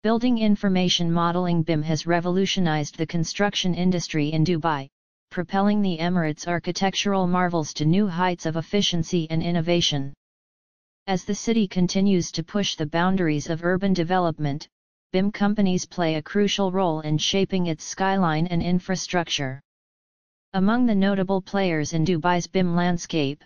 Building Information Modeling BIM has revolutionized the construction industry in Dubai, propelling the Emirates' architectural marvels to new heights of efficiency and innovation. As the city continues to push the boundaries of urban development, BIM companies play a crucial role in shaping its skyline and infrastructure. Among the notable players in Dubai's BIM landscape,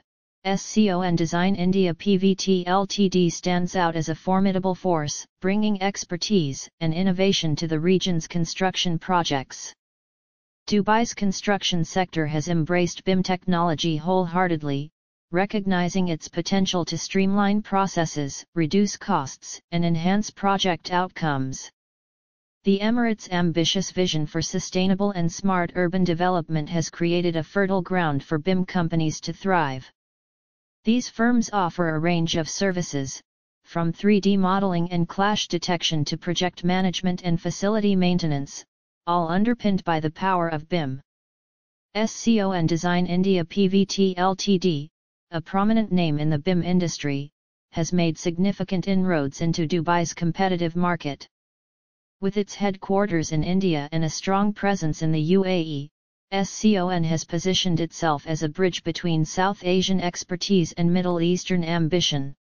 Scon Design India Pvt Ltd stands out as a formidable force, bringing expertise and innovation to the region's construction projects. Dubai's construction sector has embraced BIM technology wholeheartedly, recognizing its potential to streamline processes, reduce costs, and enhance project outcomes. The Emirates' ambitious vision for sustainable and smart urban development has created a fertile ground for BIM companies to thrive. These firms offer a range of services, from 3D modeling and clash detection to project management and facility maintenance, all underpinned by the power of BIM. Scon Design India Pvt Ltd, a prominent name in the BIM industry, has made significant inroads into Dubai's competitive market. With its headquarters in India and a strong presence in the UAE, Scon has positioned itself as a bridge between South Asian expertise and Middle Eastern ambition.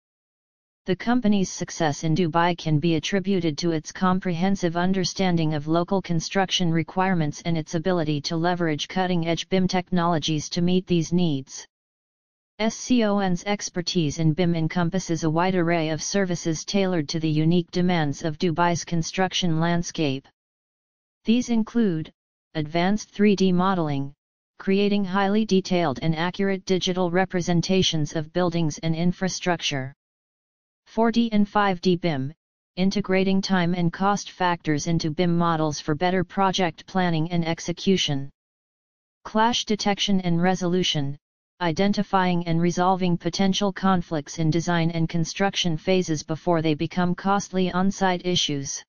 The company's success in Dubai can be attributed to its comprehensive understanding of local construction requirements and its ability to leverage cutting-edge BIM technologies to meet these needs. Scon's expertise in BIM encompasses a wide array of services tailored to the unique demands of Dubai's construction landscape. These include advanced 3D modeling, creating highly detailed and accurate digital representations of buildings and infrastructure. 4D and 5D BIM, integrating time and cost factors into BIM models for better project planning and execution. Clash detection and resolution, identifying and resolving potential conflicts in design and construction phases before they become costly on-site issues.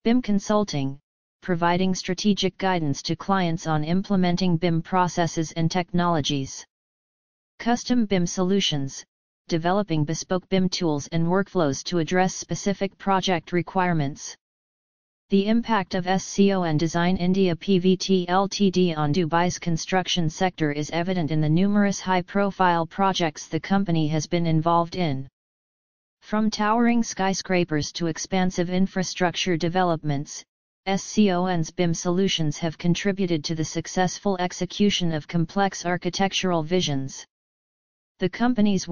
BIM consulting, providing strategic guidance to clients on implementing BIM processes and technologies. Custom BIM solutions, developing bespoke BIM tools and workflows to address specific project requirements. The impact of Scon Design India Pvt Ltd on Dubai's construction sector is evident in the numerous high-profile projects the company has been involved in. From towering skyscrapers to expansive infrastructure developments, Scon's BIM solutions have contributed to the successful execution of complex architectural visions. The company's